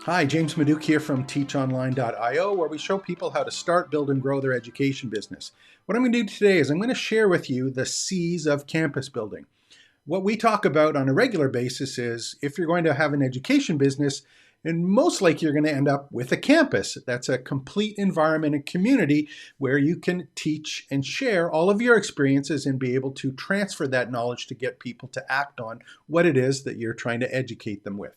Hi, James Maduke here from teachonline.io, where we show people how to start, build, and grow their education business. What I'm going to do today is I'm going to share with you the C's of campus building. What we talk about on a regular basis is if you're going to have an education business, and most likely you're going to end up with a campus. That's a complete environment and community where you can teach and share all of your experiences and be able to transfer that knowledge to get people to act on what it is that you're trying to educate them with.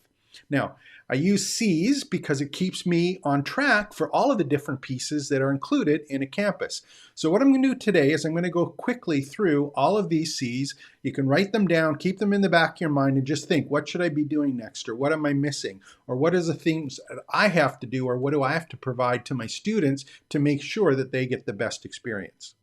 Now, I use C's because it keeps me on track for all of the different pieces that are included in a campus. So what I'm going to do today is I'm going to go quickly through all of these C's. You can write them down, keep them in the back of your mind, and just think, what should I be doing next? Or what am I missing? Or what is the things that I have to do? Or what do I have to provide to my students to make sure that they get the best experience?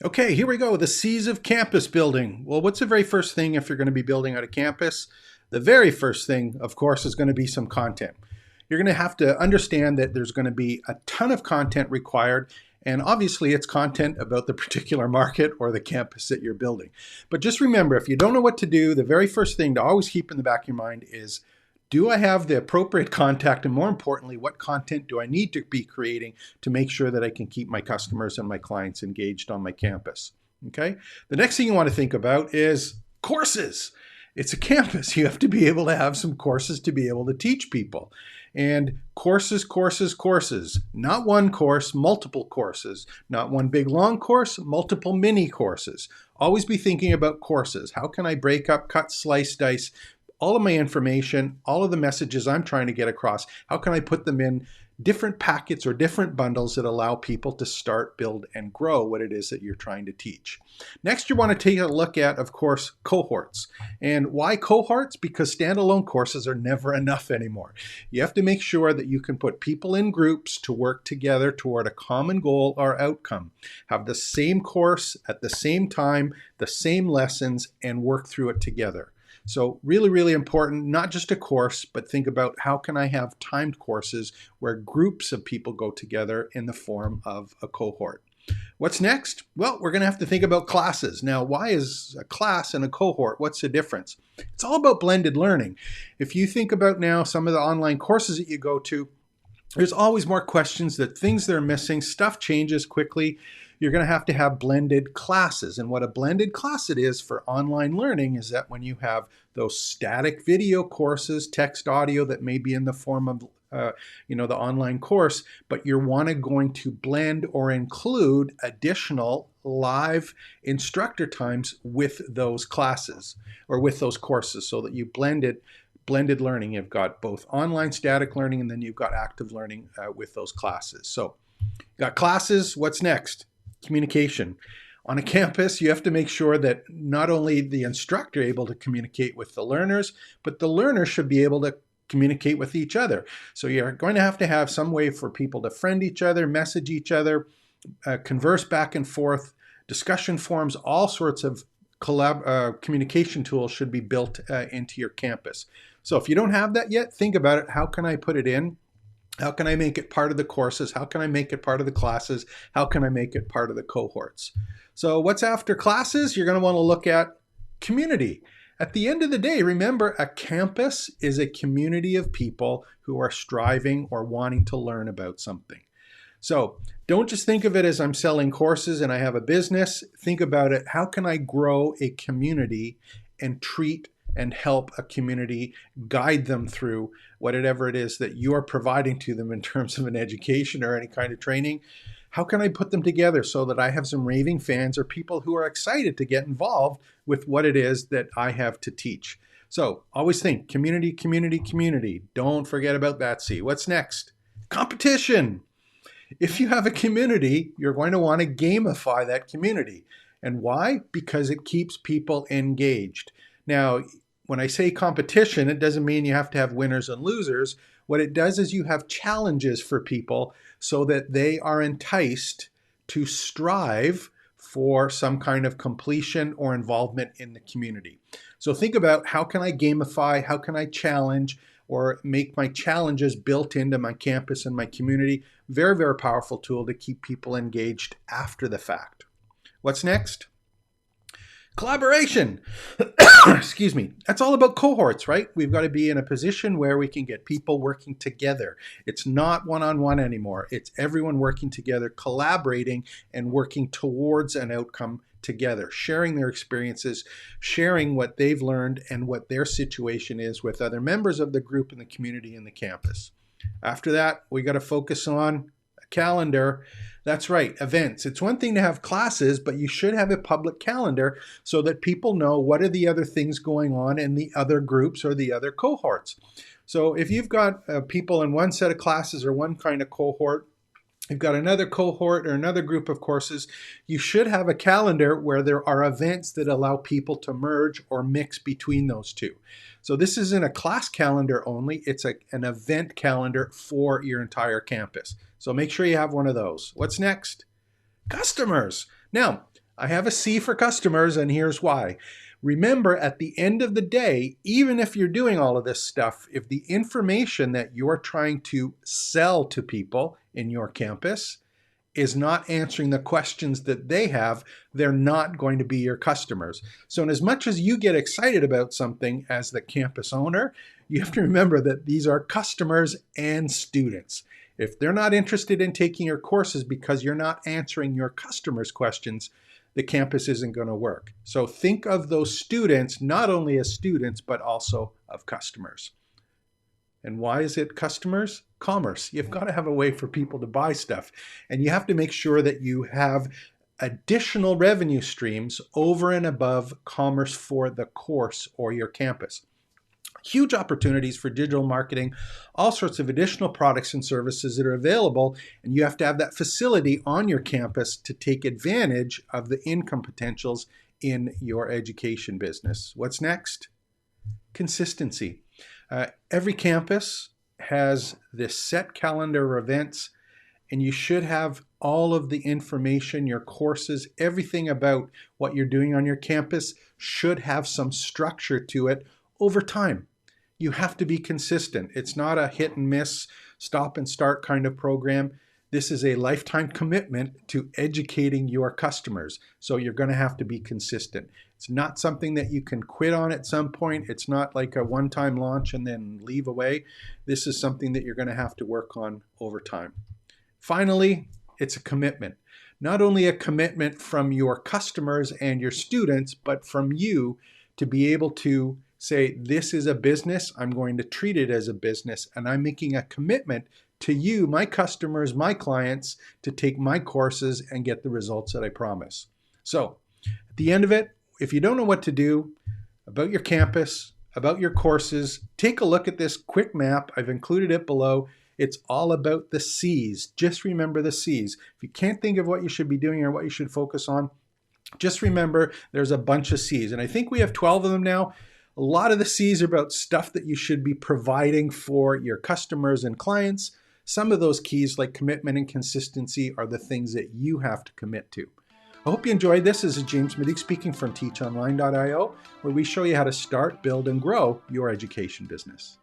Okay, here we go. The C's of campus building. Well, what's the very first thing if you're going to be building out a campus? The very first thing, of course, is going to be some content. You're going to have to understand that there's going to be a ton of content required, and obviously it's content about the particular market or the campus that you're building. But just remember, if you don't know what to do, the very first thing to always keep in the back of your mind is, do I have the appropriate contact? And more importantly, what content do I need to be creating to make sure that I can keep my customers and my clients engaged on my campus? Okay. The next thing you want to think about is courses. It's a campus. You have to be able to have some courses to be able to teach people. And courses. Not one course, multiple courses. Not one big long course, multiple mini courses. Always be thinking about courses. How can I break up, cut, slice, dice all of my information, all of the messages I'm trying to get across? How can I put them in different packets or different bundles that allow people to start, build, and grow what it is that you're trying to teach? Next, you want to take a look at, of course, cohorts. And why cohorts? Because standalone courses are never enough anymore. You have to make sure that you can put people in groups to work together toward a common goal or outcome. Have the same course at the same time, the same lessons, and work through it together. So really, really important, not just a course, but think about how can I have timed courses where groups of people go together in the form of a cohort. What's next? Well, we're going to have to think about classes. Now, why is a class and a cohort? What's the difference? It's all about blended learning. If you think about now some of the online courses that you go to, there's always more questions, that things that are missing, stuff changes quickly. You're going to have blended classes. And what a blended class it is for online learning is that when you have those static video courses, text, audio that may be in the form of the online course, but you're going to blend or include additional live instructor times with those classes or with those courses so that you blended learning. You've got both online static learning and then you've got active learning with those classes. So you got classes. What's next? Communication. On a campus, you have to make sure that not only the instructor is able to communicate with the learners, but the learners should be able to communicate with each other. So you're going to have some way for people to friend each other, message each other, converse back and forth. Discussion forums, all sorts of communication tools should be built into your campus. So if you don't have that yet, think about it. How can I put it in? How can I make it part of the courses? How can I make it part of the classes? How can I make it part of the cohorts? So what's after classes? You're going to want to look at community. At the end of the day, remember, a campus is a community of people who are striving or wanting to learn about something. So don't just think of it as I'm selling courses and I have a business. Think about it. How can I grow a community and treat and help a community, guide them through whatever it is that you're providing to them in terms of an education or any kind of training? How can I put them together so that I have some raving fans or people who are excited to get involved with what it is that I have to teach? So always think community, community, community. Don't forget about that C. What's next? Competition. If you have a community, you're going to want to gamify that community. And why? Because it keeps people engaged. Now, when I say competition, it doesn't mean you have to have winners and losers. What it does is you have challenges for people so that they are enticed to strive for some kind of completion or involvement in the community. So think about, how can I gamify? How can I challenge or make my challenges built into my campus and my community? Very, very powerful tool to keep people engaged after the fact. What's next? Collaboration. Excuse me. That's all about cohorts, right? We've got to be in a position where we can get people working together. It's not one-on-one anymore. It's everyone working together, collaborating and working towards an outcome together, sharing their experiences, sharing what they've learned and what their situation is with other members of the group and the community and the campus. After that, we got to focus on a calendar. That's right, events. It's one thing to have classes, but you should have a public calendar so that people know what are the other things going on in the other groups or the other cohorts. So if you've got people in one set of classes or one kind of cohort, you've got another cohort or another group of courses, you should have a calendar where there are events that allow people to merge or mix between those two. So this isn't a class calendar only, it's an event calendar for your entire campus. So make sure you have one of those. What's next? Customers. Now, I have a C for customers, and here's why. Remember, at the end of the day, even if you're doing all of this stuff, if the information that you're trying to sell to people in your campus is not answering the questions that they have, they're not going to be your customers. So in as much as you get excited about something as the campus owner, you have to remember that these are customers and students. If they're not interested in taking your courses because you're not answering your customers' questions, the campus isn't going to work. So think of those students not only as students, but also of customers. And why is it customers? Commerce. You've got to have a way for people to buy stuff. And you have to make sure that you have additional revenue streams over and above commerce for the course or your campus. Huge opportunities for digital marketing, all sorts of additional products and services that are available, and you have to have that facility on your campus to take advantage of the income potentials in your education business. What's next? Consistency. Every campus has this set calendar of events, and you should have all of the information, your courses, everything about what you're doing on your campus should have some structure to it over time. You have to be consistent. It's not a hit and miss, stop and start kind of program. This is a lifetime commitment to educating your customers. So you're going to have to be consistent. It's not something that you can quit on at some point. It's not like a one-time launch and then leave away. This is something that you're going to have to work on over time. Finally, it's a commitment. Not only a commitment from your customers and your students, but from you to be able to say, this is a business, I'm going to treat it as a business, and I'm making a commitment to you, my customers, my clients, to take my courses and get the results that I promise. So at the end of it, if you don't know what to do about your campus, about your courses, take a look at this quick map. I've included it below. It's all about the C's. Just remember the C's. If you can't think of what you should be doing or what you should focus on, just remember there's a bunch of C's. And I think we have 12 of them now. A lot of the C's are about stuff that you should be providing for your customers and clients. Some of those keys, like commitment and consistency, are the things that you have to commit to. I hope you enjoyed this. This is James Middig speaking from teachonline.io, where we show you how to start, build, and grow your education business.